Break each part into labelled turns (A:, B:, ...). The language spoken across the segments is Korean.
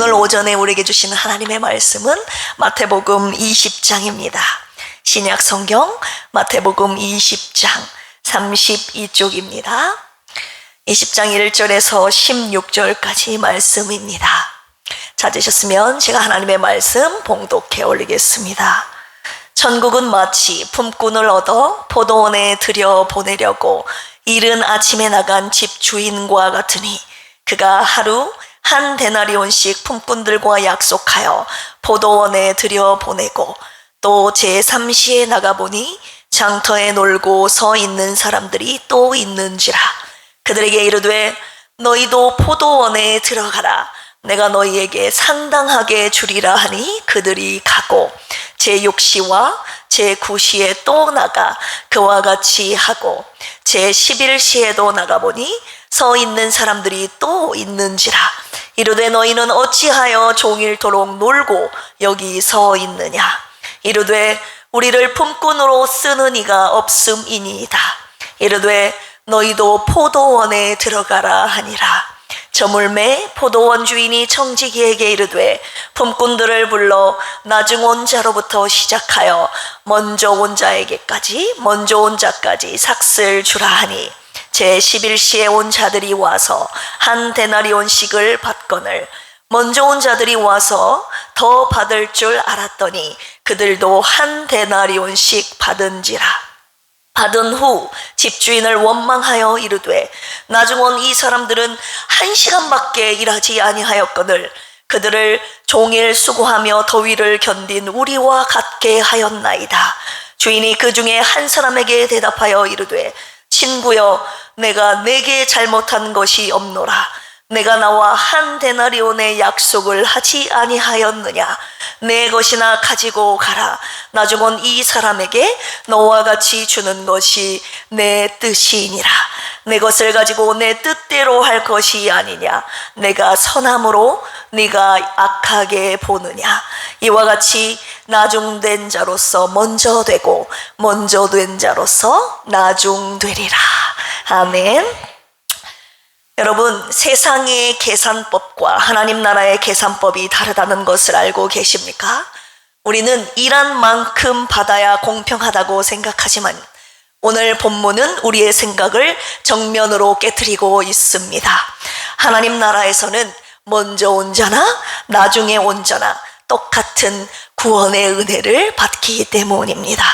A: 오늘 오전에 우리에게 주시는 하나님의 말씀은 마태복음 20장입니다. 신약 성경 마태복음 20장 32쪽입니다. 20장 1절에서 16절까지 말씀입니다. 찾으셨으면 제가 하나님의 말씀 봉독해 올리겠습니다. 천국은 마치 품꾼을 얻어 포도원에 들여보내려고 이른 아침에 나간 집 주인과 같으니 그가 하루 한 데나리온씩 품꾼들과 약속하여 포도원에 들여보내고 또 제3시에 나가보니 장터에 놀고 서 있는 사람들이 또 있는지라. 그들에게 이르되 너희도 포도원에 들어가라. 내가 너희에게 상당하게 주리라 하니 그들이 가고 제6시와 제9시에 또 나가 그와 같이 하고 제11시에도 나가보니 서 있는 사람들이 또 있는지라. 이르되 너희는 어찌하여 종일토록 놀고 여기 서 있느냐. 이르되 우리를 품꾼으로 쓰는 이가 없음이니이다. 이르되 너희도 포도원에 들어가라 하니라. 저물매 포도원 주인이 청지기에게 이르되 품꾼들을 불러 나중 온 자로부터 시작하여 먼저 온 자까지 삭슬 주라 하니 제11시에 온 자들이 와서 한 데나리온씩을 받거늘 먼저 온 자들이 와서 더 받을 줄 알았더니 그들도 한 데나리온씩 받은지라. 받은 후 집주인을 원망하여 이르되 나중 온 이 사람들은 1시간밖에 일하지 아니하였거늘 그들을 종일 수고하며 더위를 견딘 우리와 같게 하였나이다. 주인이 그 중에 한 사람에게 대답하여 이르되 친구여, 내가 내게 잘못한 것이 없노라. 내가 나와 한 데나리온의 약속을 하지 아니하였느냐. 내 것이나 가지고 가라. 나중 온 이 사람에게 너와 같이 주는 것이 내 뜻이니라. 내 것을 가지고 내 뜻대로 할 것이 아니냐. 내가 선함으로 네가 악하게 보느냐. 이와 같이 나중된 자로서 먼저 되고 먼저 된 자로서 나중되리라. 아멘. 여러분, 세상의 계산법과 하나님 나라의 계산법이 다르다는 것을 알고 계십니까? 우리는 일한 만큼 받아야 공평하다고 생각하지만 오늘 본문은 우리의 생각을 정면으로 깨트리고 있습니다. 하나님 나라에서는 먼저 온 자나 나중에 온 자나 똑같은 구원의 은혜를 받기 때문입니다.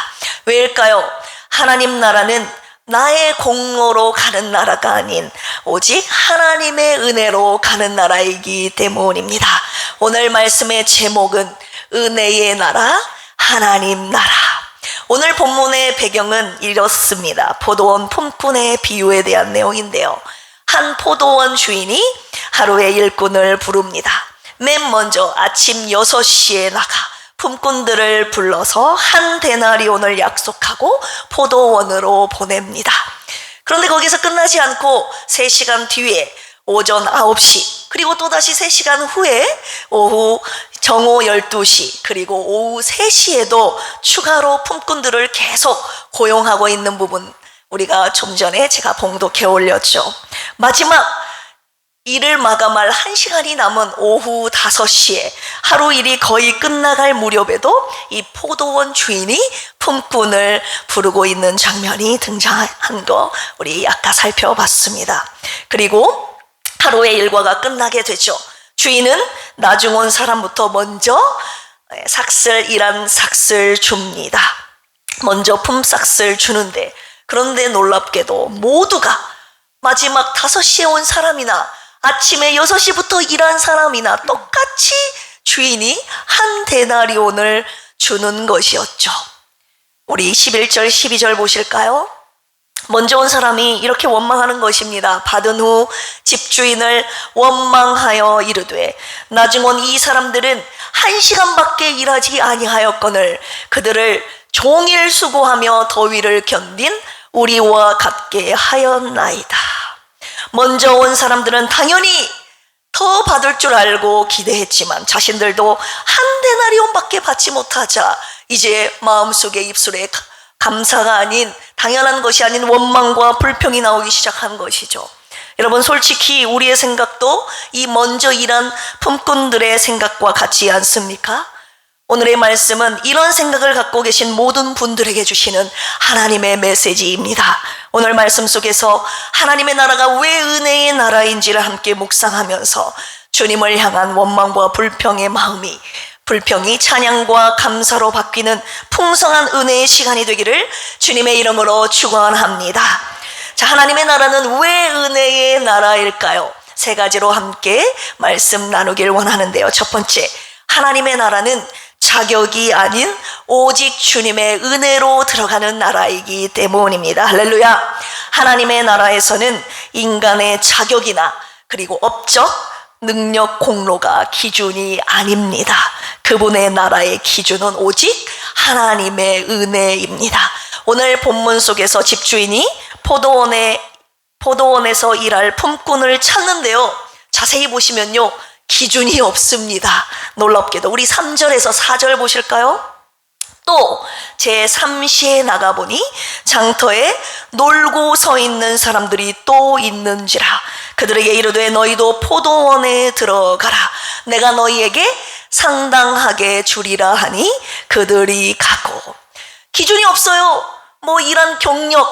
A: 왜일까요? 하나님 나라는 나의 공로로 가는 나라가 아닌 오직 하나님의 은혜로 가는 나라이기 때문입니다. 오늘 말씀의 제목은 은혜의 나라, 하나님 나라. 오늘 본문의 배경은 이렇습니다. 포도원 품꾼의 비유에 대한 내용인데요. 한 포도원 주인이 하루의 일꾼을 부릅니다. 맨 먼저 아침 6시에 나가 품꾼들을 불러서 한 데나리온을 약속하고 포도원으로 보냅니다. 그런데 거기서 끝나지 않고 3시간 뒤에 오전 9시 그리고 또다시 3시간 후에 오후 정오 12시 그리고 오후 3시에도 추가로 품꾼들을 계속 고용하고 있는 부분, 우리가 좀 전에 제가 봉독해 올렸죠. 마지막 일을 마감할 1시간이 남은 오후 5시에 하루 일이 거의 끝나갈 무렵에도 이 포도원 주인이 품꾼을 부르고 있는 장면이 등장한 거 우리 아까 살펴봤습니다. 그리고 하루의 일과가 끝나게 되죠. 주인은 나중 온 사람부터 먼저 일한 삭슬 줍니다. 먼저 품삭슬 주는데, 그런데 놀랍게도 모두가 마지막 5시에 온 사람이나 아침에 6시부터 일한 사람이나 똑같이 주인이 한 데나리온을 주는 것이었죠. 우리 11절 12절 보실까요? 먼저 온 사람이 이렇게 원망하는 것입니다. 받은 후 집주인을 원망하여 이르되 나중 온 이 사람들은 1시간밖에 일하지 아니하였거늘 그들을 종일 수고하며 더위를 견딘 우리와 같게 하였나이다. 먼저 온 사람들은 당연히 더 받을 줄 알고 기대했지만 자신들도 한 데나리온밖에 받지 못하자 이제 마음속에 입술에 감사가 아닌, 당연한 것이 아닌 원망과 불평이 나오기 시작한 것이죠. 여러분, 솔직히 우리의 생각도 이 먼저 일한 품꾼들의 생각과 같지 않습니까? 오늘의 말씀은 이런 생각을 갖고 계신 모든 분들에게 주시는 하나님의 메시지입니다. 오늘 말씀 속에서 하나님의 나라가 왜 은혜의 나라인지를 함께 묵상하면서 주님을 향한 원망과 불평이 찬양과 감사로 바뀌는 풍성한 은혜의 시간이 되기를 주님의 이름으로 축원합니다. 자, 하나님의 나라는 왜 은혜의 나라일까요? 세 가지로 함께 말씀 나누길 원하는데요. 첫 번째, 하나님의 나라는 자격이 아닌 오직 주님의 은혜로 들어가는 나라이기 때문입니다. 할렐루야. 하나님의 나라에서는 인간의 자격이나 그리고 업적, 능력, 공로가 기준이 아닙니다. 그분의 나라의 기준은 오직 하나님의 은혜입니다. 오늘 본문 속에서 집주인이 포도원에서 일할 품꾼을 찾는데요, 자세히 보시면요, 기준이 없습니다. 놀랍게도 우리 3절에서 4절 보실까요? 또 제3시에 나가보니 장터에 놀고 서 있는 사람들이 또 있는지라. 그들에게 이르되 너희도 포도원에 들어가라. 내가 너희에게 상당하게 주리라 하니 그들이 가고. 기준이 없어요. 일한 경력,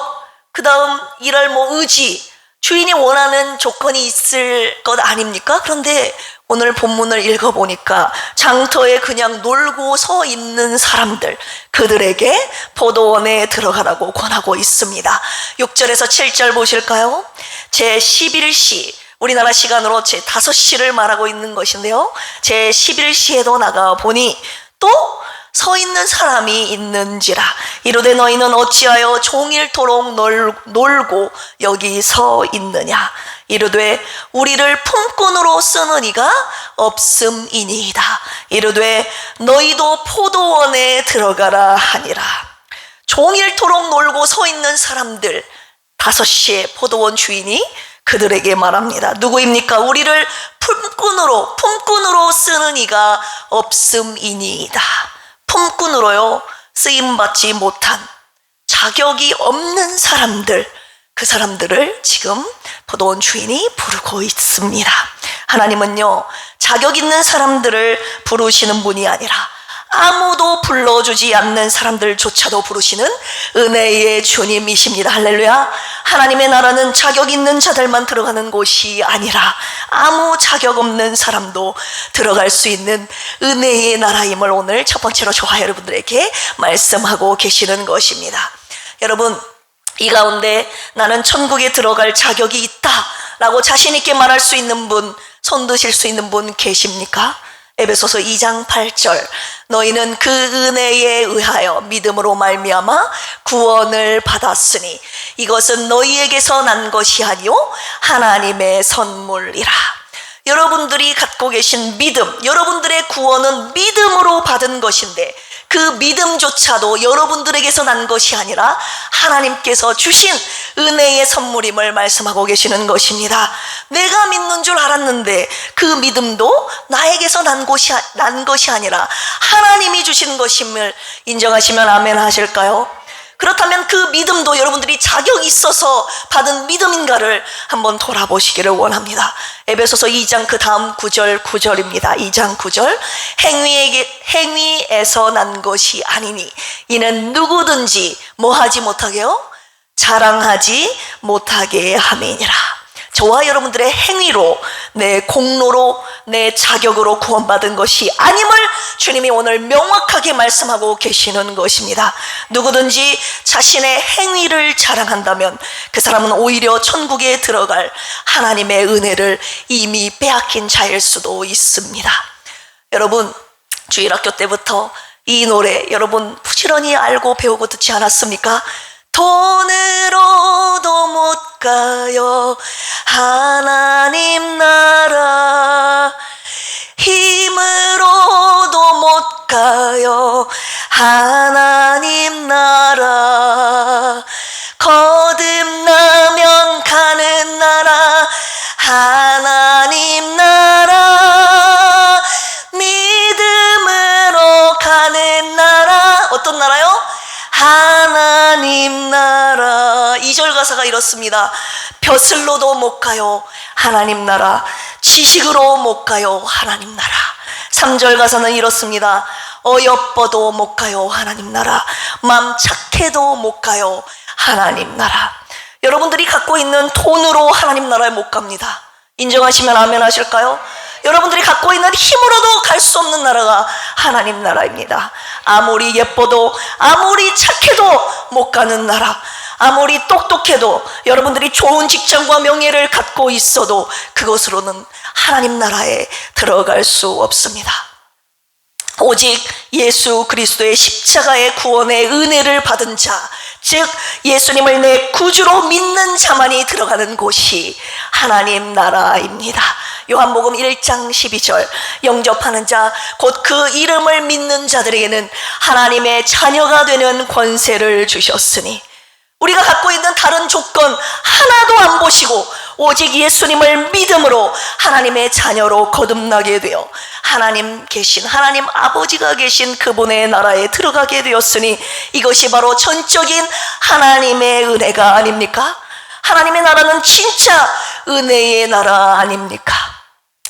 A: 그 다음 일할 의지, 주인이 원하는 조건이 있을 것 아닙니까? 그런데 오늘 본문을 읽어보니까 장터에 그냥 놀고 서 있는 사람들, 그들에게 포도원에 들어가라고 권하고 있습니다. 6절에서 7절 보실까요? 제11시, 우리나라 시간으로 제5시를 말하고 있는 것인데요, 제11시에도 나가보니 또 서 있는 사람이 있는지라. 이르되 너희는 어찌하여 종일토록 놀고 여기 서 있느냐. 이르되 우리를 품꾼으로 쓰는 이가 없음이니이다. 이르되 너희도 포도원에 들어가라 하니라. 종일토록 놀고 서 있는 사람들, 5시에 포도원 주인이 그들에게 말합니다. 누구입니까? 우리를 품꾼으로 쓰는 이가 없음이니이다. 품꾼으로요, 쓰임받지 못한 자격이 없는 사람들, 그 사람들을 지금 포도원 주인이 부르고 있습니다. 하나님은요, 자격 있는 사람들을 부르시는 분이 아니라 아무도 불러주지 않는 사람들조차도 부르시는 은혜의 주님이십니다. 할렐루야. 하나님의 나라는 자격 있는 자들만 들어가는 곳이 아니라 아무 자격 없는 사람도 들어갈 수 있는 은혜의 나라임을 오늘 첫 번째로 저와 여러분들에게 말씀하고 계시는 것입니다. 여러분, 이 가운데 나는 천국에 들어갈 자격이 있다라고 자신 있게 말할 수 있는 분, 손 드실 수 있는 분 계십니까? 에베소서 2장 8절, 너희는 그 은혜에 의하여 믿음으로 말미암아 구원을 받았으니 이것은 너희에게서 난 것이 아니요 하나님의 선물이라. 여러분들이 갖고 계신 믿음, 여러분들의 구원은 믿음으로 받은 것인데 그 믿음조차도 여러분들에게서 난 것이 아니라 하나님께서 주신 은혜의 선물임을 말씀하고 계시는 것입니다. 내가 믿는 줄 알았는데 그 믿음도 나에게서 난 것이 아니라 하나님이 주신 것임을 인정하시면 아멘 하실까요? 그렇다면 그 믿음도 여러분들이 자격이 있어서 받은 믿음인가를 한번 돌아보시기를 원합니다. 에베소서 2장 그 다음 9절입니다. 2장 9절, 행위에서 난 것이 아니니 이는 누구든지 뭐하지 못하게요? 자랑하지 못하게 함이니라. 저와 여러분들의 행위로, 내 공로로, 내 자격으로 구원받은 것이 아님을 주님이 오늘 명확하게 말씀하고 계시는 것입니다. 누구든지 자신의 행위를 자랑한다면 그 사람은 오히려 천국에 들어갈 하나님의 은혜를 이미 빼앗긴 자일 수도 있습니다. 여러분, 주일학교 때부터 이 노래 여러분 부지런히 알고 배우고 듣지 않았습니까? 돈으로도 못 가요 하나님 나라, 힘으로도 못 가요 하나님 나라, 거듭나면 가는 나라 하나님 나라, 믿음으로 가는 나라. 어떤 나라요? 하나님 나라. 2절 가사가 이렇습니다. 벼슬로도 못 가요 하나님 나라, 지식으로 못 가요 하나님 나라. 3절 가사는 이렇습니다. 어여뻐도 못 가요 하나님 나라, 맘 착해도 못 가요 하나님 나라. 여러분들이 갖고 있는 돈으로 하나님 나라에 못 갑니다. 인정하시면 아멘 하실까요? 여러분들이 갖고 있는 힘으로도 갈 수 없는 나라가 하나님 나라입니다. 아무리 예뻐도 아무리 착해도 못 가는 나라, 아무리 똑똑해도 여러분들이 좋은 직장과 명예를 갖고 있어도 그것으로는 하나님 나라에 들어갈 수 없습니다. 오직 예수 그리스도의 십자가의 구원의 은혜를 받은 자, 즉 예수님을 내 구주로 믿는 자만이 들어가는 곳이 하나님 나라입니다. 요한복음 1장 12절, 영접하는 자 곧 그 이름을 믿는 자들에게는 하나님의 자녀가 되는 권세를 주셨으니, 우리가 갖고 있는 다른 조건 하나도 안 보시고 오직 예수님을 믿음으로 하나님의 자녀로 거듭나게 되어 하나님 아버지가 계신 그분의 나라에 들어가게 되었으니, 이것이 바로 전적인 하나님의 은혜가 아닙니까? 하나님의 나라는 진짜 은혜의 나라 아닙니까?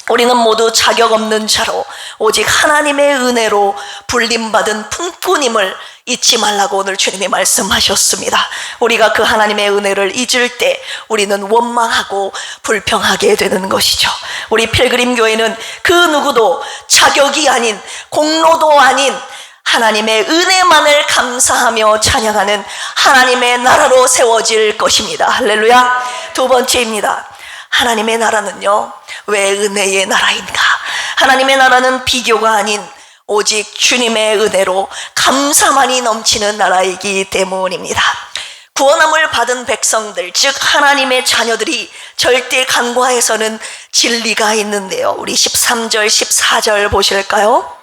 A: 우리는 모두 자격 없는 자로 오직 하나님의 은혜로 불림받은 품꾼임을 잊지 말라고 오늘 주님이 말씀하셨습니다. 우리가 그 하나님의 은혜를 잊을 때 우리는 원망하고 불평하게 되는 것이죠. 우리 필그림교회는 그 누구도 자격이 아닌, 공로도 아닌 하나님의 은혜만을 감사하며 찬양하는 하나님의 나라로 세워질 것입니다. 할렐루야. 두 번째입니다. 하나님의 나라는요, 왜 은혜의 나라인가? 하나님의 나라는 비교가 아닌 오직 주님의 은혜로 감사만이 넘치는 나라이기 때문입니다. 구원함을 받은 백성들, 즉 하나님의 자녀들이 절대 간과해서는 진리가 있는데요. 우리 13절 14절 보실까요?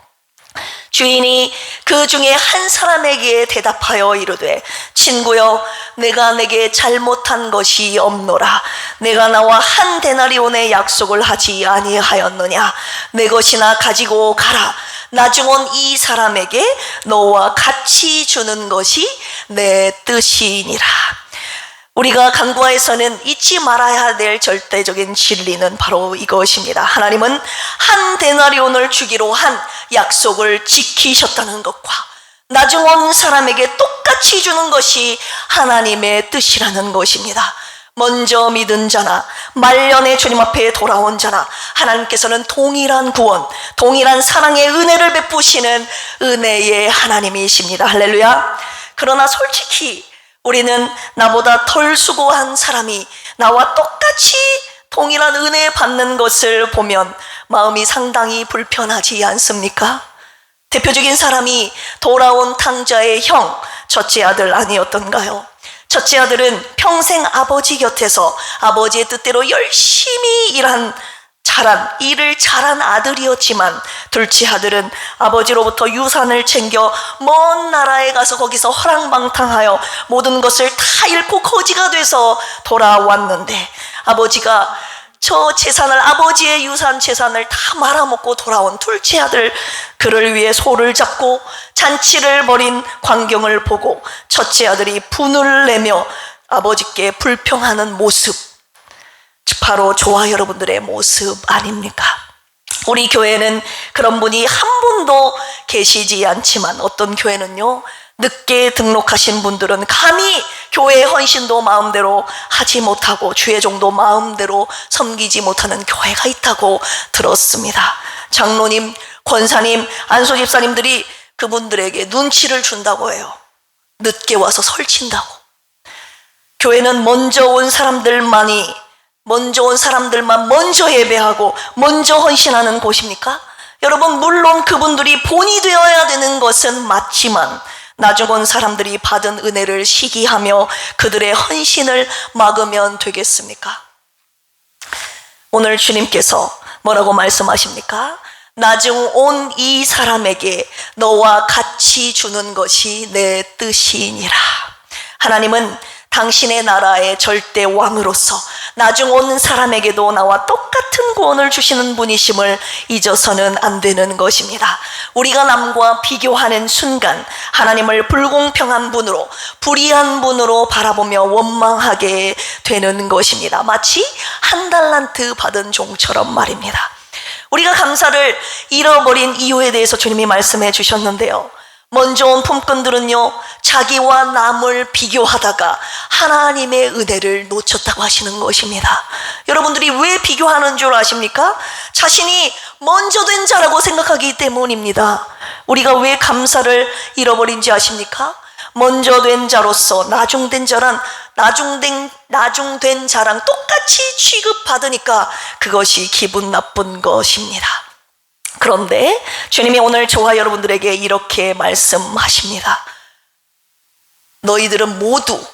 A: 주인이 그 중에 한 사람에게 대답하여 이르되, 친구여, 내가 내게 잘못한 것이 없노라. 내가 나와 한 데나리온의 약속을 하지 아니하였느냐? 내 것이나 가지고 가라. 나중 온 이 사람에게 너와 같이 주는 것이 내 뜻이니라. 우리가 간구하에서는 잊지 말아야 될 절대적인 진리는 바로 이것입니다. 하나님은 한 데나리온을 주기로 한 약속을 지키셨다는 것과 나중 온 사람에게 똑같이 주는 것이 하나님의 뜻이라는 것입니다. 먼저 믿은 자나 말년에 주님 앞에 돌아온 자나 하나님께서는 동일한 구원, 동일한 사랑의 은혜를 베푸시는 은혜의 하나님이십니다. 할렐루야. 그러나 솔직히 우리는 나보다 덜 수고한 사람이 나와 똑같이 동일한 은혜 받는 것을 보면 마음이 상당히 불편하지 않습니까? 대표적인 사람이 돌아온 탕자의 형, 첫째 아들 아니었던가요? 첫째 아들은 평생 아버지 곁에서 아버지의 뜻대로 열심히 일을 잘한 아들이었지만, 둘째 아들은 아버지로부터 유산을 챙겨 먼 나라에 가서 거기서 허랑방탕하여 모든 것을 다 잃고 거지가 돼서 돌아왔는데, 아버지가 아버지의 유산 재산을 다 말아먹고 돌아온 둘째 아들, 그를 위해 소를 잡고 잔치를 벌인 광경을 보고 첫째 아들이 분을 내며 아버지께 불평하는 모습, 바로 저와 여러분들의 모습 아닙니까? 우리 교회는 그런 분이 한 분도 계시지 않지만, 어떤 교회는요, 늦게 등록하신 분들은 감히 교회 헌신도 마음대로 하지 못하고 주의종도 마음대로 섬기지 못하는 교회가 있다고 들었습니다. 장로님, 권사님, 안수집사님들이 그분들에게 눈치를 준다고 해요. 늦게 와서 설친다고. 교회는 먼저 온 사람들만 먼저 예배하고 먼저 헌신하는 곳입니까? 여러분, 물론 그분들이 본이 되어야 되는 것은 맞지만 나중 온 사람들이 받은 은혜를 시기하며 그들의 헌신을 막으면 되겠습니까? 오늘 주님께서 뭐라고 말씀하십니까? 나중 온 이 사람에게 너와 같이 주는 것이 내 뜻이니라. 하나님은 당신의 나라의 절대 왕으로서 나중 오는 사람에게도 나와 똑같은 구원을 주시는 분이심을 잊어서는 안 되는 것입니다. 우리가 남과 비교하는 순간 하나님을 불공평한 분으로, 불의한 분으로 바라보며 원망하게 되는 것입니다. 마치 한 달란트 받은 종처럼 말입니다. 우리가 감사를 잃어버린 이유에 대해서 주님이 말씀해 주셨는데요, 먼저 온 품꾼들은요, 자기와 남을 비교하다가 하나님의 은혜를 놓쳤다고 하시는 것입니다. 여러분들이 왜 비교하는 줄 아십니까? 자신이 먼저 된 자라고 생각하기 때문입니다. 우리가 왜 감사를 잃어버린지 아십니까? 먼저 된 자로서 나중된 자랑 똑같이 취급받으니까 그것이 기분 나쁜 것입니다. 그런데 주님이 오늘 저와 여러분들에게 이렇게 말씀하십니다. 너희들은 모두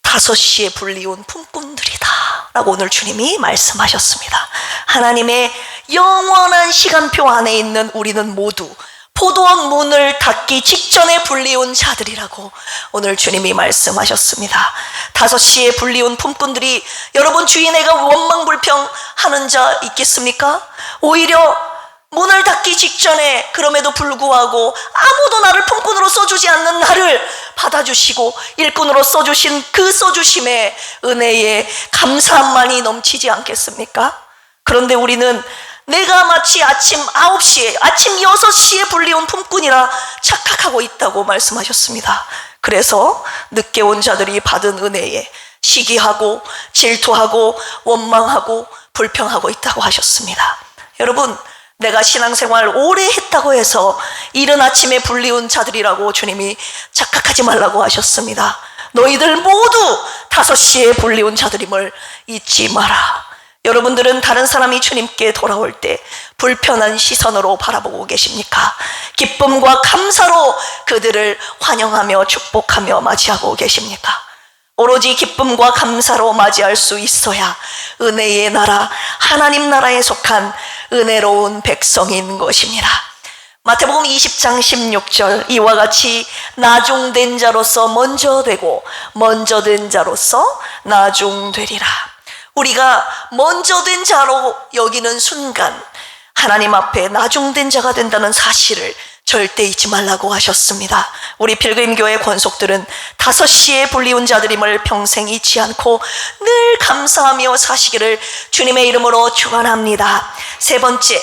A: 5시에 불리운 품꾼들이다 라고 오늘 주님이 말씀하셨습니다. 하나님의 영원한 시간표 안에 있는 우리는 모두 포도원 문을 닫기 직전에 불리운 자들이라고 오늘 주님이 말씀하셨습니다. 5시에 불리운 품꾼들이 여러분 주인에게 원망불평하는 자 있겠습니까? 오히려 문을 닫기 직전에 그럼에도 불구하고 아무도 나를 품꾼으로 써주지 않는 나를 받아주시고 일꾼으로 써주신 그 써주심에 은혜에 감사함만이 넘치지 않겠습니까? 그런데 우리는 내가 마치 아침 9시에, 아침 6시에 불리운 품꾼이라 착각하고 있다고 말씀하셨습니다. 그래서 늦게 온 자들이 받은 은혜에 시기하고 질투하고 원망하고 불평하고 있다고 하셨습니다. 여러분, 내가 신앙생활 오래 했다고 해서 이른 아침에 불리운 자들이라고 주님이 착각하지 말라고 하셨습니다. 너희들 모두 5시에 불리운 자들임을 잊지 마라. 여러분들은 다른 사람이 주님께 돌아올 때 불편한 시선으로 바라보고 계십니까? 기쁨과 감사로 그들을 환영하며 축복하며 맞이하고 계십니까? 오로지 기쁨과 감사로 맞이할 수 있어야 은혜의 나라, 하나님 나라에 속한 은혜로운 백성인 것입니다. 마태복음 20장 16절, 이와 같이 나중된 자로서 먼저 되고 먼저 된 자로서 나중되리라. 우리가 먼저 된 자로 여기는 순간 하나님 앞에 나중된 자가 된다는 사실을 절대 잊지 말라고 하셨습니다. 우리 필그림교회 권속들은 5시에 불리운 자들임을 평생 잊지 않고 늘 감사하며 사시기를 주님의 이름으로 축원합니다. 세 번째,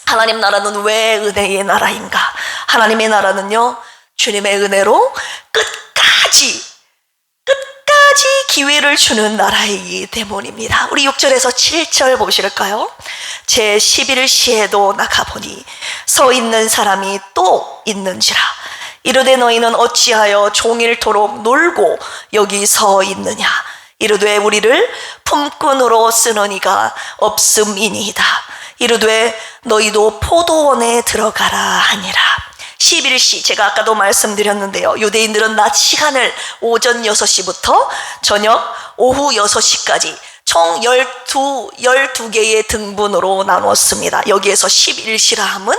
A: 하나님 나라는 왜 은혜의 나라인가? 하나님의 나라는요, 주님의 은혜로 끝까지 기회를 주는 나라이기 때문입니다. 우리 6절에서 7절 보실까요? 제 11시에도 나가보니 서 있는 사람이 또 있는지라. 이르되 너희는 어찌하여 종일토록 놀고 여기 서 있느냐. 이르되 우리를 품꾼으로 쓰는 이가 없음이니이다. 이르되 너희도 포도원에 들어가라 하니라. 11시, 제가 아까도 말씀드렸는데요, 유대인들은 낮 시간을 오전 6시부터 저녁 오후 6시까지 총 12개의 등분으로 나눴습니다. 여기에서 11시라 함은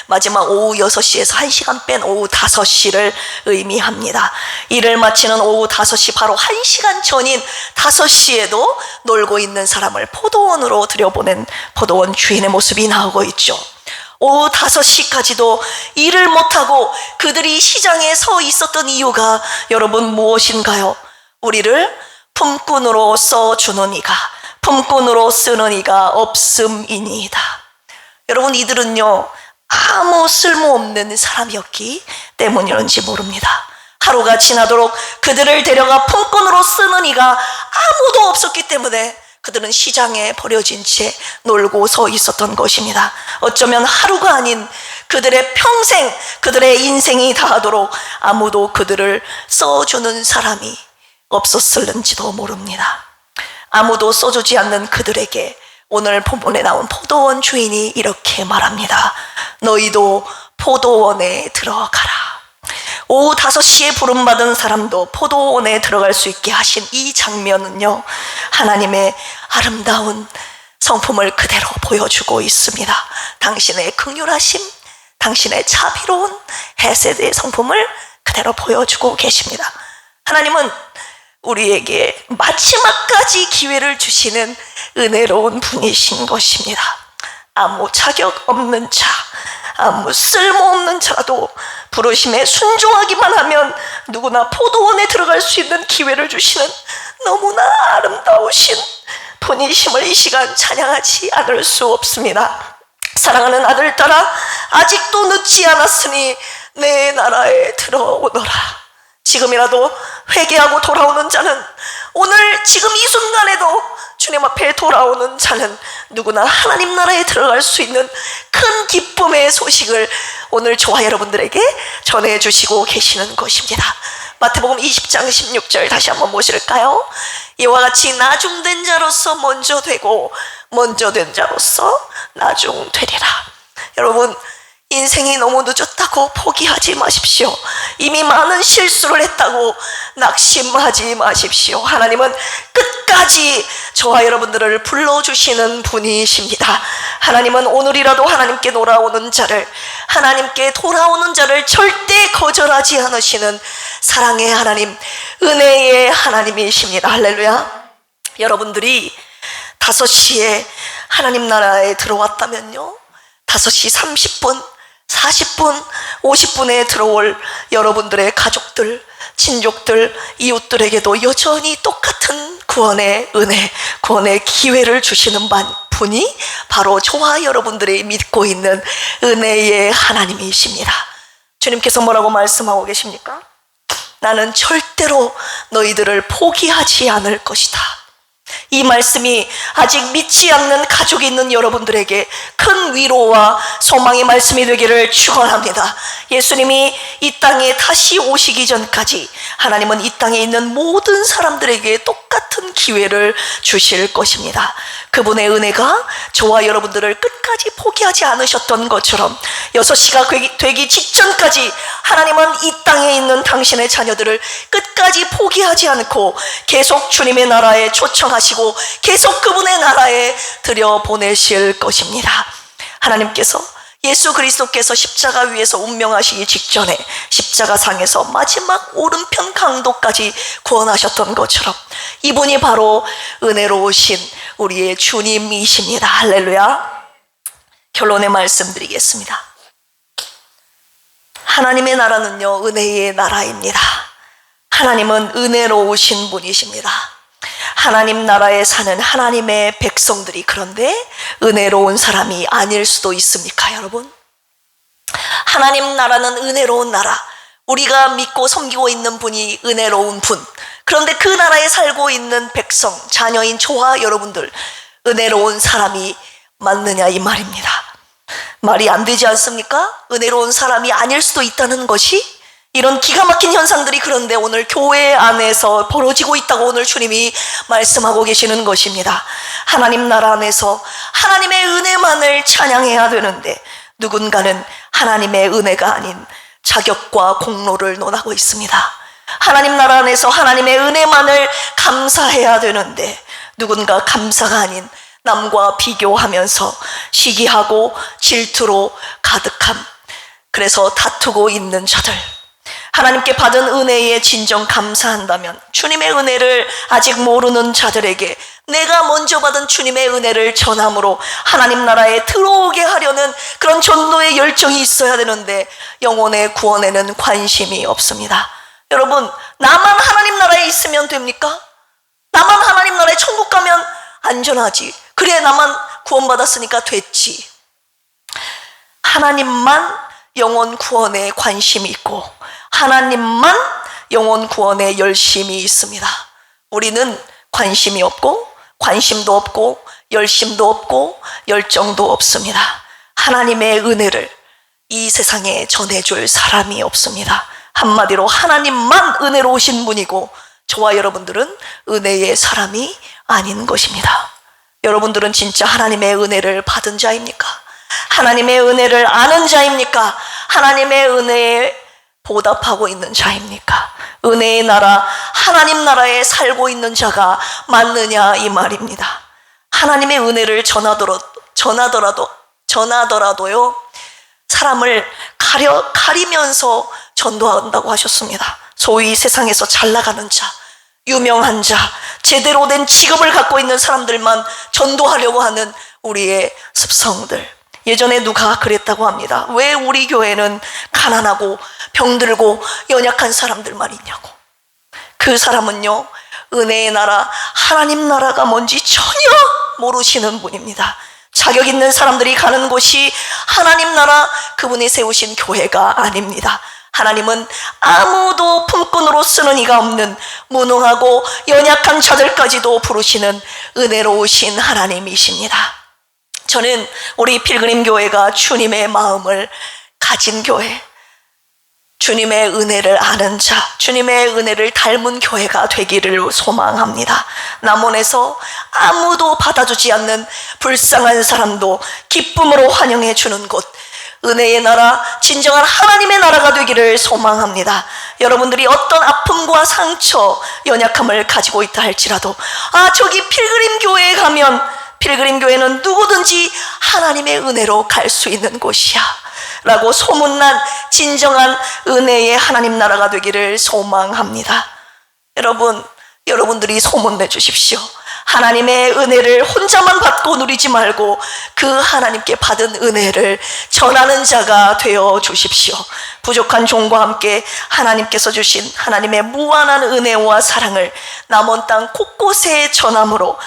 A: 마지막 오후 6시에서 1시간 뺀 오후 5시를 의미합니다. 일을 마치는 오후 5시, 바로 1시간 전인 5시에도 놀고 있는 사람을 포도원으로 들여보낸 포도원 주인의 모습이 나오고 있죠. 오후 5시까지도 일을 못하고 그들이 시장에 서 있었던 이유가 여러분 무엇인가요? 우리를 품꾼으로 써주는 이가, 품꾼으로 쓰는 이가 없음이니이다. 여러분, 이들은요 아무 쓸모없는 사람이었기 때문이런지 모릅니다. 하루가 지나도록 그들을 데려가 품꾼으로 쓰는 이가 아무도 없었기 때문에 그들은 시장에 버려진 채 놀고 서 있었던 것입니다. 어쩌면 하루가 아닌 그들의 평생, 그들의 인생이 다하도록 아무도 그들을 써주는 사람이 없었을는지도 모릅니다. 아무도 써주지 않는 그들에게 오늘 본문에 나온 포도원 주인이 이렇게 말합니다. 너희도 포도원에 들어가라. 오후 5시에 부름받은 사람도 포도원에 들어갈 수 있게 하신 이 장면은요, 하나님의 아름다운 성품을 그대로 보여주고 있습니다. 당신의 긍휼하심, 당신의 자비로운 헤세드의 성품을 그대로 보여주고 계십니다. 하나님은 우리에게 마지막까지 기회를 주시는 은혜로운 분이신 것입니다. 아무 자격 없는 자, 아무 쓸모없는 자라도 부르심에 순종하기만 하면 누구나 포도원에 들어갈 수 있는 기회를 주시는 너무나 아름다우신 분이심을 이 시간 찬양하지 않을 수 없습니다. 사랑하는 아들딸아, 아직도 늦지 않았으니 내 나라에 들어오너라. 지금이라도 회개하고 돌아오는 자는, 오늘 지금 이 순간에도 주님 앞에 돌아오는 자는 누구나 하나님 나라에 들어갈 수 있는 큰 기쁨의 소식을 오늘 저와 여러분들에게 전해주시고 계시는 것입니다. 마태복음 20장 16절 다시 한번 보실까요? 이와 같이 나중된 자로서 먼저 되고 먼저 된 자로서 나중되리라. 여러분, 인생이 너무 늦었다고 포기하지 마십시오. 이미 많은 실수를 했다고 낙심하지 마십시오. 하나님은 끝까지 저와 여러분들을 불러주시는 분이십니다. 하나님은 오늘이라도 하나님께 돌아오는 자를 절대 거절하지 않으시는 사랑의 하나님, 은혜의 하나님이십니다. 할렐루야. 여러분들이 5시에 하나님 나라에 들어왔다면요, 5시 30분, 40분, 50분에 들어올 여러분들의 가족들, 친족들, 이웃들에게도 여전히 똑같은 구원의 은혜, 구원의 기회를 주시는 분이 바로 저와 여러분들이 믿고 있는 은혜의 하나님이십니다. 주님께서 뭐라고 말씀하고 계십니까? 나는 절대로 너희들을 포기하지 않을 것이다. 이 말씀이 아직 믿지 않는 가족이 있는 여러분들에게 큰 위로와 소망의 말씀이 되기를 축원합니다. 예수님이 이 땅에 다시 오시기 전까지 하나님은 이 땅에 있는 모든 사람들에게 똑같은 기회를 주실 것입니다. 그분의 은혜가 저와 여러분들을 끝까지 포기하지 않으셨던 것처럼 6시가 되기 직전까지 하나님은 이 땅에 있는 당신의 자녀들을 끝까지 포기하지 않고 계속 주님의 나라에 초청하시고 계속 그분의 나라에 들여보내실 것입니다. 하나님께서, 예수 그리스도께서 십자가 위에서 운명하시기 직전에 십자가상에서 마지막 오른편 강도까지 구원하셨던 것처럼 이분이 바로 은혜로우신 우리의 주님이십니다. 할렐루야. 결론의 말씀드리겠습니다. 하나님의 나라는요, 은혜의 나라입니다. 하나님은 은혜로우신 분이십니다. 하나님 나라에 사는 하나님의 백성들이 그런데 은혜로운 사람이 아닐 수도 있습니까, 여러분? 하나님 나라는 은혜로운 나라, 우리가 믿고 섬기고 있는 분이 은혜로운 분, 그런데 그 나라에 살고 있는 백성, 자녀인 저와 여러분들 은혜로운 사람이 맞느냐, 이 말입니다. 말이 안 되지 않습니까? 은혜로운 사람이 아닐 수도 있다는 것이, 이런 기가 막힌 현상들이 그런데 오늘 교회 안에서 벌어지고 있다고 오늘 주님이 말씀하고 계시는 것입니다. 하나님 나라 안에서 하나님의 은혜만을 찬양해야 되는데 누군가는 하나님의 은혜가 아닌 자격과 공로를 논하고 있습니다. 하나님 나라 안에서 하나님의 은혜만을 감사해야 되는데 누군가 감사가 아닌 남과 비교하면서 시기하고 질투로 가득함, 그래서 다투고 있는 자들, 하나님께 받은 은혜에 진정 감사한다면 주님의 은혜를 아직 모르는 자들에게 내가 먼저 받은 주님의 은혜를 전함으로 하나님 나라에 들어오게 하려는 그런 전도의 열정이 있어야 되는데 영혼의 구원에는 관심이 없습니다. 여러분, 나만 하나님 나라에 있으면 됩니까? 나만 하나님 나라에 천국 가면 안전하지, 그래 나만 구원받았으니까 됐지. 하나님만 영혼 구원에 관심이 있고 하나님만 영혼 구원에 열심이 있습니다. 우리는 관심이 없고 관심도 없고 열심도 없고 열정도 없습니다. 하나님의 은혜를 이 세상에 전해줄 사람이 없습니다. 한마디로 하나님만 은혜로우신 분이고 저와 여러분들은 은혜의 사람이 아닌 것입니다. 여러분들은 진짜 하나님의 은혜를 받은 자입니까? 하나님의 은혜를 아는 자입니까? 하나님의 은혜에 보답하고 있는 자입니까? 은혜의 나라, 하나님 나라에 살고 있는 자가 맞느냐, 이 말입니다. 하나님의 은혜를 전하더라도요, 사람을 가리면서 전도한다고 하셨습니다. 소위 세상에서 잘 나가는 자, 유명한 자, 제대로 된 직업을 갖고 있는 사람들만 전도하려고 하는 우리의 습성들. 예전에 누가 그랬다고 합니다. 왜 우리 교회는 가난하고 병들고 연약한 사람들만 있냐고. 그 사람은요, 은혜의 나라, 하나님 나라가 뭔지 전혀 모르시는 분입니다. 자격 있는 사람들이 가는 곳이 하나님 나라, 그분이 세우신 교회가 아닙니다. 하나님은 아무도 품꾼으로 쓰는 이가 없는 무능하고 연약한 자들까지도 부르시는 은혜로우신 하나님이십니다. 저는 우리 필그림 교회가 주님의 마음을 가진 교회, 주님의 은혜를 아는 자, 주님의 은혜를 닮은 교회가 되기를 소망합니다. 남원에서 아무도 받아주지 않는 불쌍한 사람도 기쁨으로 환영해 주는 곳, 은혜의 나라, 진정한 하나님의 나라가 되기를 소망합니다. 여러분들이 어떤 아픔과 상처, 연약함을 가지고 있다 할지라도, 저기 필그림 교회에 가면, 필그림 교회는 누구든지 하나님의 은혜로 갈 수 있는 곳이야 라고 소문난 진정한 은혜의 하나님 나라가 되기를 소망합니다. 여러분들이 소문내 주십시오. 하나님의 은혜를 혼자만 받고 누리지 말고 그 하나님께 받은 은혜를 전하는 자가 되어 주십시오. 부족한 종과 함께 하나님께서 주신 하나님의 무한한 은혜와 사랑을 남원 땅 곳곳에 전하고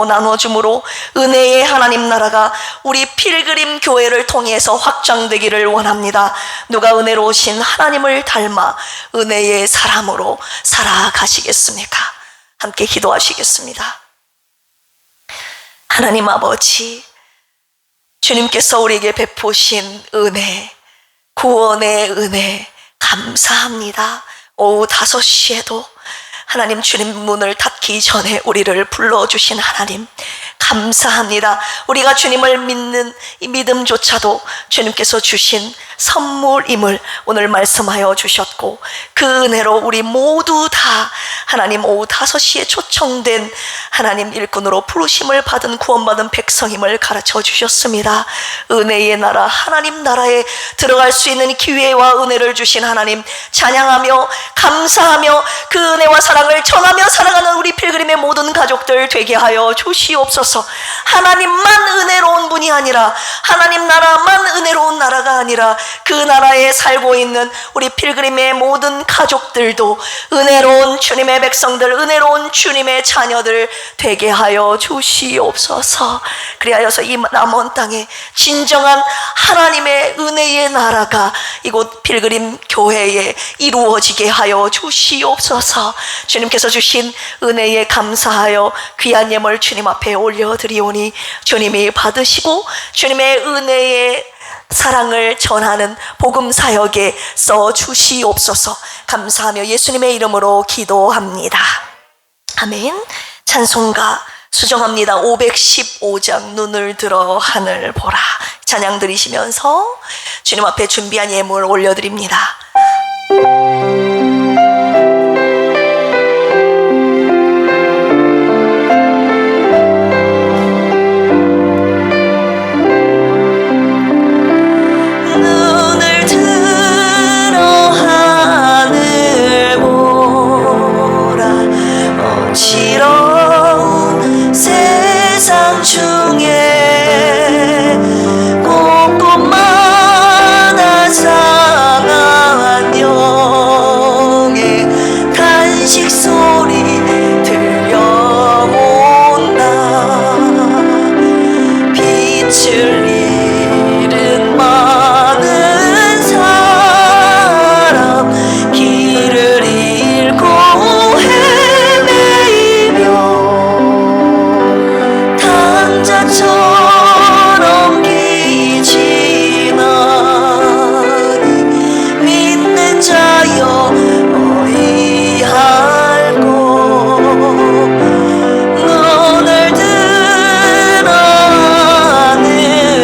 A: 나눠줌으로 은혜의 하나님 나라가 우리 필그림 교회를 통해서 확장되기를 원합니다. 누가 은혜로우신 하나님을 닮아 은혜의 사람으로 살아가시겠습니까? 함께 기도하시겠습니다. 하나님 아버지, 주님께서 우리에게 베푸신 은혜, 구원의 은혜 감사합니다. 오후 5시에도 하나님 주님 문을 닫기 전에 우리를 불러주신 하나님 감사합니다. 우리가 주님을 믿는 이 믿음조차도 주님께서 주신 선물임을 오늘 말씀하여 주셨고, 그 은혜로 우리 모두 다 하나님 오후 5시에 초청된 하나님 일꾼으로 부르심을 받은 구원받은 백성임을 가르쳐 주셨습니다. 은혜의 나라, 하나님 나라에 들어갈 수 있는 기회와 은혜를 주신 하나님 찬양하며 감사하며 그 은혜와 사랑을 전하며 살아가는 우리 필그림의 모든 가족들 되게 하여 주시옵소서. 하나님만 은혜로운 분이 아니라, 하나님 나라만 은혜로운 나라가 아니라 그 나라에 살고 있는 우리 필그림의 모든 가족들도 은혜로운 주님의 백성들, 은혜로운 주님의 자녀들 되게 하여 주시옵소서. 그리하여서 이 남원 땅에 진정한 하나님의 은혜의 나라가 이곳 필그림 교회에 이루어지게 하여 주시옵소서. 주님께서 주신 은혜에 감사하여 귀한 예물 주님 앞에 올려드리오니 주님이 받으시고 주님의 은혜의 사랑을 전하는 복음 사역에 써 주시옵소서. 감사하며 예수님의 이름으로 기도합니다. 아멘. 찬송가 수정합니다. 515장 눈을 들어 하늘 보라. 찬양 드리시면서 주님 앞에 준비한 예물 올려드립니다. 어지러운 세상 중에 꼼꼼한 상한 영의 탄식 소리 들려온다. 빛을 잃은 많은 사람 길을 잃고 당자처럼 기지나니 믿는 자여 어이할고 눈을 들어 하늘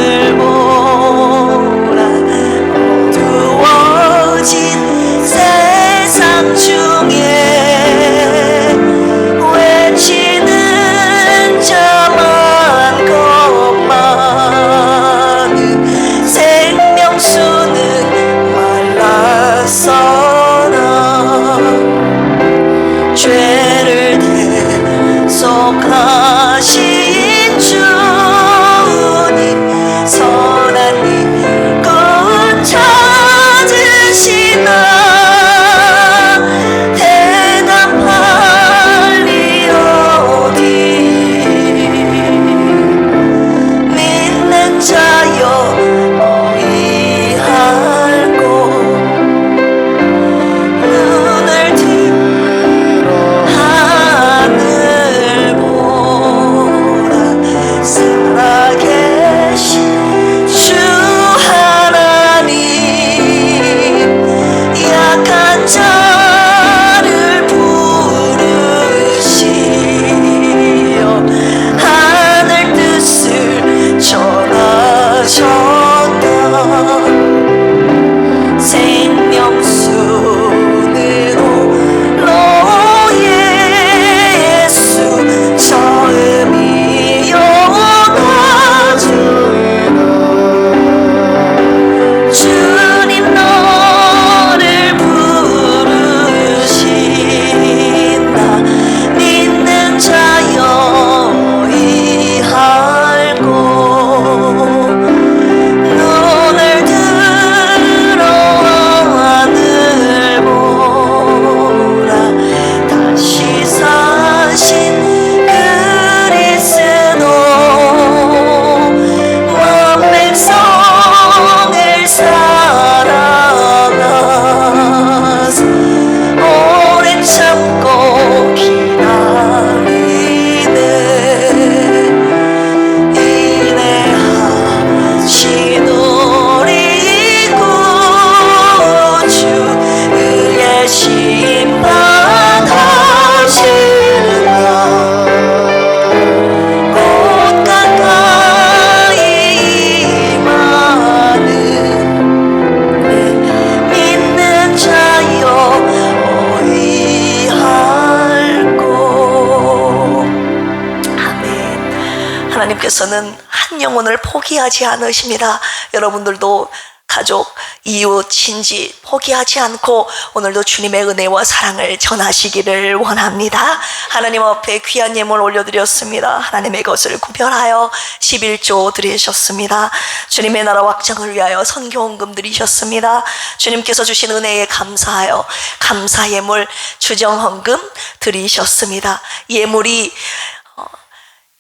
A: 주님께서는 한 영혼을 포기하지 않으십니다. 여러분들도 가족, 이웃, 친지 포기하지 않고 오늘도 주님의 은혜와 사랑을 전하시기를 원합니다. 하나님 앞에 귀한 예물 올려드렸습니다. 하나님의 것을 구별하여 11조 드리셨습니다. 주님의 나라 확장을 위하여 선교헌금 드리셨습니다. 주님께서 주신 은혜에 감사하여 감사 예물, 주정헌금 드리셨습니다. 예물이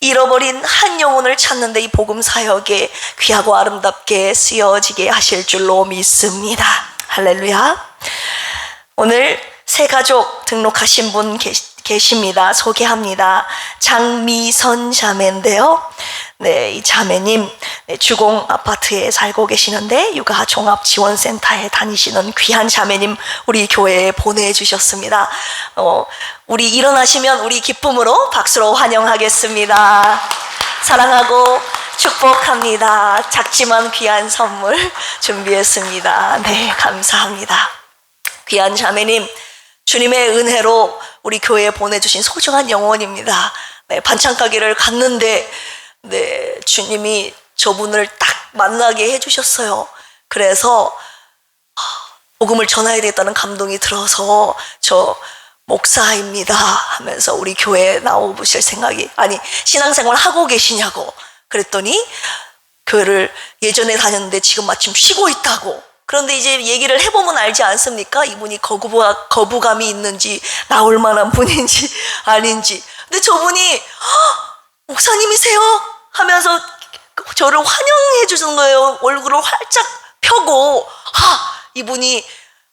A: 잃어버린 한 영혼을 찾는데 이 복음 사역에 귀하고 아름답게 쓰여지게 하실 줄로 믿습니다. 할렐루야. 오늘 새 가족 등록하신 분 계십니다. 소개합니다. 장미선 자매인데요. 네, 이 자매님 주공 아파트에 살고 계시는데 육아 종합지원센터에 다니시는 귀한 자매님 우리 교회에 보내주셨습니다. 우리 일어나시면 우리 기쁨으로 박수로 환영하겠습니다. 사랑하고 축복합니다. 작지만 귀한 선물 준비했습니다. 네, 감사합니다. 귀한 자매님, 주님의 은혜로 우리 교회에 보내주신 소중한 영혼입니다. 네, 반찬 가게를 갔는데 네, 주님이 저분을 딱 만나게 해주셨어요. 그래서 복음을 전해야 되겠다는 감동이 들어서 저 목사입니다 하면서 우리 교회에 나오실 생각이, 아니 신앙생활 하고 계시냐고 그랬더니 교회를 예전에 다녔는데 지금 마침 쉬고 있다고. 그런데 이제 얘기를 해보면 알지 않습니까? 이분이 거부감이 있는지 나올 만한 분인지 아닌지. 근데 저분이 목사님이세요? 하면서 저를 환영해 주는 거예요. 얼굴을 활짝 펴고 이분이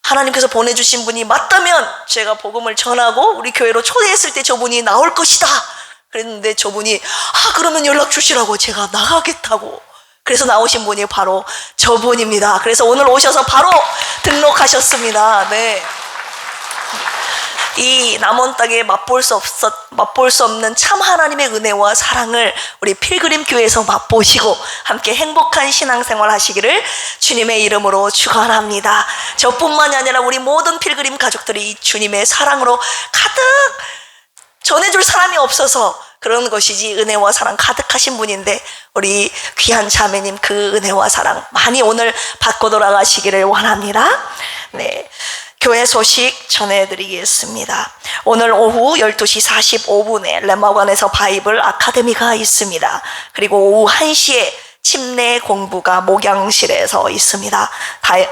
A: 하나님께서 보내주신 분이 맞다면 제가 복음을 전하고 우리 교회로 초대했을 때 저분이 나올 것이다 그랬는데 저분이 그러면 연락 주시라고 제가 나가겠다고. 그래서 나오신 분이 바로 저분입니다. 그래서 오늘 오셔서 바로 등록하셨습니다. 네. 이 남원 땅에 맛볼 수 없는 참 하나님의 은혜와 사랑을 우리 필그림 교회에서 맛보시고 함께 행복한 신앙생활 하시기를 주님의 이름으로 축원합니다. 저뿐만이 아니라 우리 모든 필그림 가족들이 주님의 사랑으로 가득 전해줄 사람이 없어서 그런 것이지 은혜와 사랑 가득하신 분인데 우리 귀한 자매님 그 은혜와 사랑 많이 오늘 받고 돌아가시기를 원합니다. 네. 교회 소식 전해드리겠습니다. 오늘 오후 12시 45분에 렘마관에서 바이블 아카데미가 있습니다. 그리고 오후 1시에 침례 공부가 목양실에서 있습니다.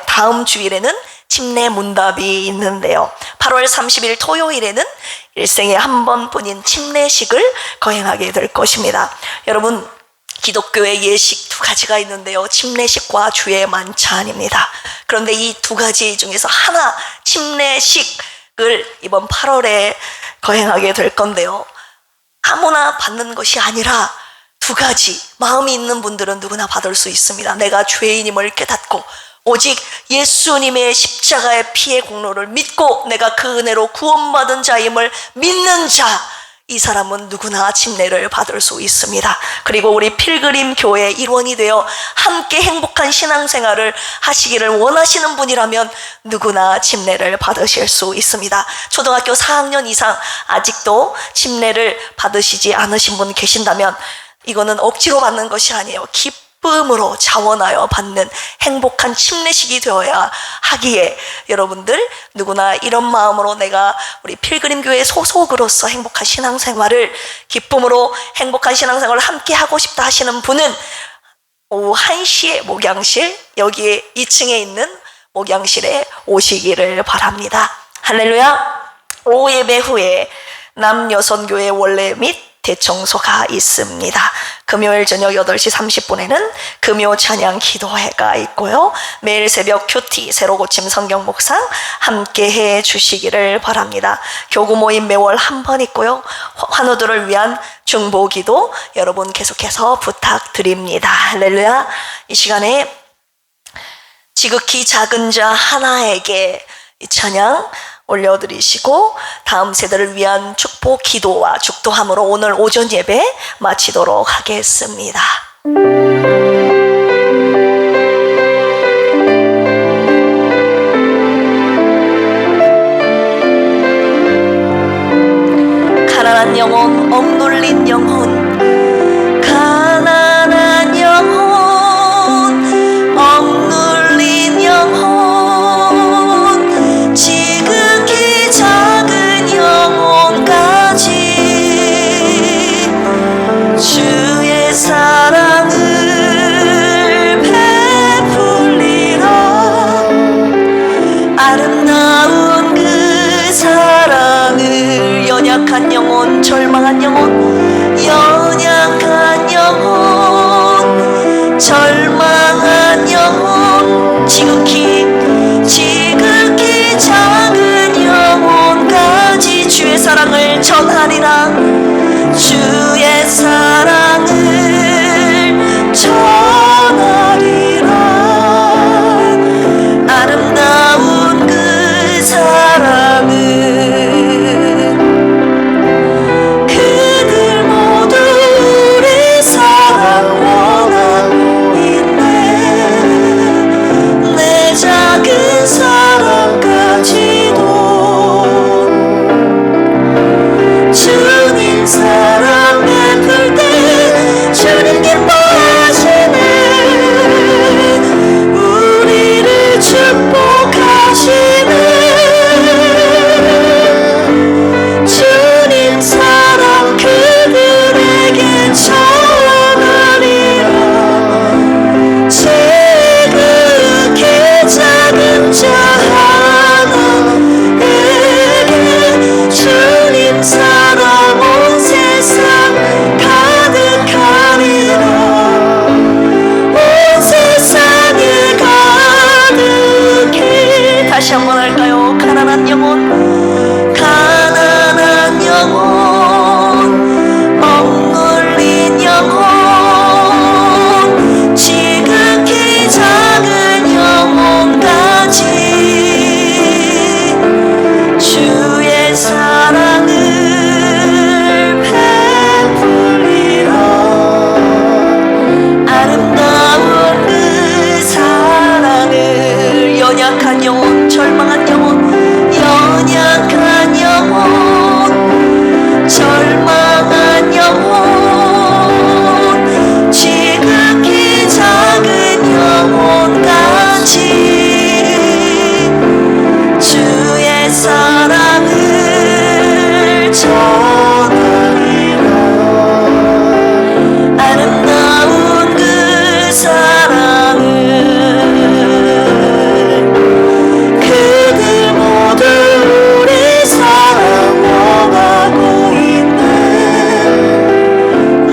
A: 다음 주일에는 침례 문답이 있는데요. 8월 30일 토요일에는 일생에 한 번뿐인 침례식을 거행하게 될 것입니다. 여러분, 기독교의 예식 두 가지가 있는데요. 침례식과 주의 만찬입니다. 그런데 이 두 가지 중에서 하나, 침례식을 이번 8월에 거행하게 될 건데요. 아무나 받는 것이 아니라 두 가지, 마음이 있는 분들은 누구나 받을 수 있습니다. 내가 죄인임을 깨닫고 오직 예수님의 십자가의 피의 공로를 믿고 내가 그 은혜로 구원받은 자임을 믿는 자, 이 사람은 누구나 침례를 받을 수 있습니다. 그리고 우리 필그림 교회 일원이 되어 함께 행복한 신앙생활을 하시기를 원하시는 분이라면 누구나 침례를 받으실 수 있습니다. 초등학교 4학년 이상 아직도 침례를 받으시지 않으신 분 계신다면 이거는 억지로 받는 것이 아니에요. 기쁨으로 자원하여 받는 행복한 침례식이 되어야 하기에 여러분들 누구나 이런 마음으로 내가 우리 필그림 교회 소속으로서 행복한 신앙생활을 기쁨으로 행복한 신앙생활을 함께 하고 싶다 하시는 분은 오후 1시에 목양실, 여기에 2층에 있는 목양실에 오시기를 바랍니다. 할렐루야. 오후 예배 후에 남여선교회 원래 및 대청소가 있습니다. 금요일 저녁 8시 30분에는 금요 찬양 기도회가 있고요. 매일 새벽 큐티 새로 고침 성경 묵상 함께 해 주시기를 바랍니다. 교구 모임 매월 한 번 있고요. 환우들을 위한 중보기도 여러분 계속해서 부탁드립니다. 할렐루야. 이 시간에 지극히 작은 자 하나에게 이 찬양 올려드리시고 다음 세대를 위한 축복 기도와 축도함으로 오늘 오전 예배 마치도록 하겠습니다. 가난한 영혼, 억눌린 영혼, 가난 지극히 작은 영혼까지 주의 사랑을 전하리라. 주의 사랑을 전하리라. 아름다운 그 사랑을 그들 모두 우리 사랑 원하고 있네. 내 작은 사랑까지도 주님 사랑 베풀 때 주님 기뻐하시네. 우리를 축복하시네. 주님 사랑 그들에게 전하리라. 지극히 작은 자 하나에게 주님 사랑 온 세상 가득하리라. 온 세상에 가득히. 다시 한번 할까요? 가난한 영혼, 가난한 영혼, 억눌린 영혼, 지극히 작은 영혼까지 주의 사랑을 베풀리라. 아름다운 그 사랑을. 연약한 영혼, 절망한 영혼, 연약한 영혼, 절망한 영혼, 지극히 작은 영혼까지 주의 사랑을 전하리라. 아름다운 그 사랑을 그들 모두 우리 사랑 원하고 있네.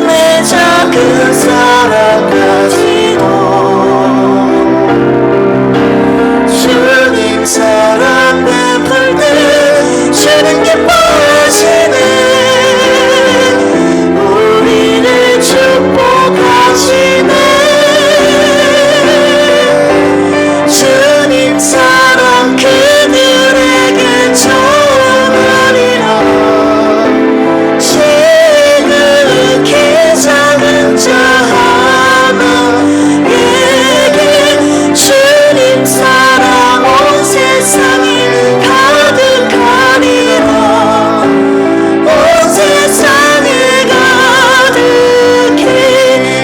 A: 내 작은 사랑까지도 주님 사랑 베풀 때 주님 기뻐하시네. 우리를 축복하시네. 주님 사랑 그들에게 전하리라. 지극히 작은 자 하나에게 주님 사랑 온 세상에 가득하리라. 온 세상에 가득히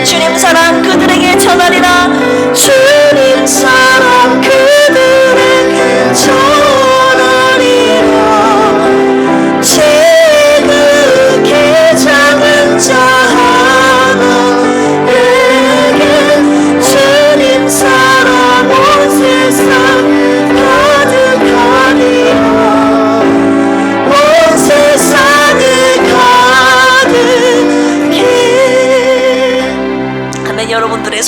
A: 주님 사랑 그들에게 전하리라. 주님 사랑 그들에게 전하리라. 지극히 작은 자 하나에게 주님 사랑 온 세상 가득하리라. 온 세상에 가득히. 아멘. 여러분들의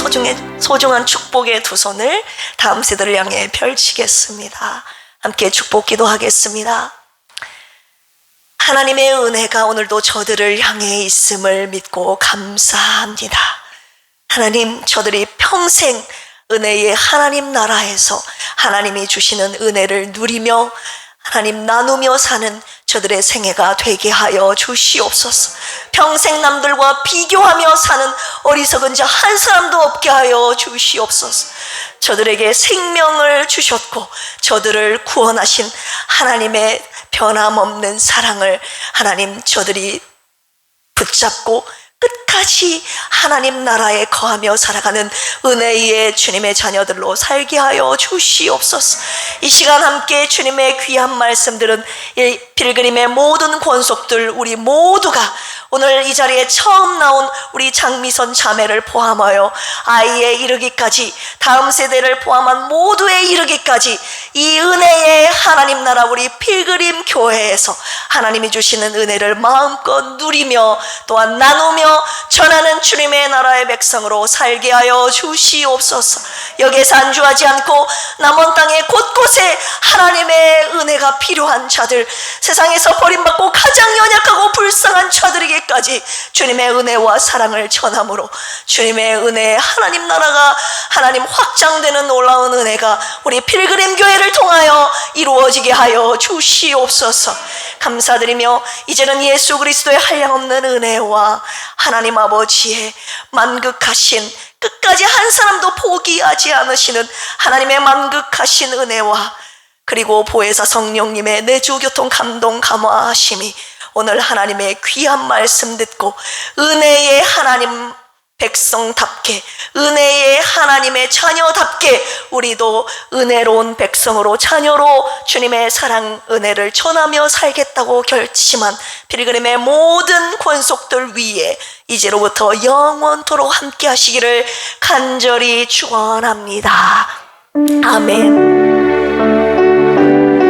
A: 소중한 축복의 두 손을 다음 세대를 향해 펼치겠습니다. 함께 축복 기도하겠습니다. 하나님의 은혜가 오늘도 저들을 향해 있음을 믿고 감사합니다. 하나님, 저들이 평생 은혜의 하나님 나라에서 하나님이 주시는 은혜를 누리며 하나님 나누며 사는 저들의 생애가 되게 하여 주시옵소서. 평생 남들과 비교하며 사는 어리석은 자 한 사람도 없게 하여 주시옵소서. 저들에게 생명을 주셨고 저들을 구원하신 하나님의 변함없는 사랑을 하나님 저들이 붙잡고 끝까지 하나님 나라에 거하며 살아가는 은혜의 주님의 자녀들로 살게 하여 주시옵소서. 이 시간 함께 주님의 귀한 말씀들은 이 필그림의 모든 권속들 우리 모두가 오늘 이 자리에 처음 나온 우리 장미선 자매를 포함하여 아이에 이르기까지 다음 세대를 포함한 모두에 이르기까지 이 은혜의 하나님 나라 우리 필그림 교회에서 하나님이 주시는 은혜를 마음껏 누리며 또한 나누며 전하는 주님의 나라의 백성으로 살게 하여 주시옵소서. 여기에서 안주하지 않고 남은 땅의 곳곳에 하나님의 은혜가 필요한 자들, 세상에서 버림받고 가장 연약하고 불쌍한 자들에게까지 주님의 은혜와 사랑을 전함으로 주님의 은혜, 하나님 나라가 하나님 확장되는 놀라운 은혜가 우리 필그림 교회를 통하여 이루어지게 하여 주시옵소서. 감사드리며 이제는 예수 그리스도의 한량없는 은혜와 하나님 아버지의 만극하신, 끝까지 한 사람도 포기하지 않으시는 하나님의 만극하신 은혜와 그리고 보혜사 성령님의 내주교통 감동 감화하심이 오늘 하나님의 귀한 말씀 듣고 은혜의 하나님 백성답게, 은혜의 하나님의 자녀답게 우리도 은혜로운 백성으로, 자녀로 주님의 사랑 은혜를 전하며 살겠다고 결심한 필그림의 모든 권속들 위에 이제로부터 영원토록 함께 하시기를 간절히 축원합니다. 아멘.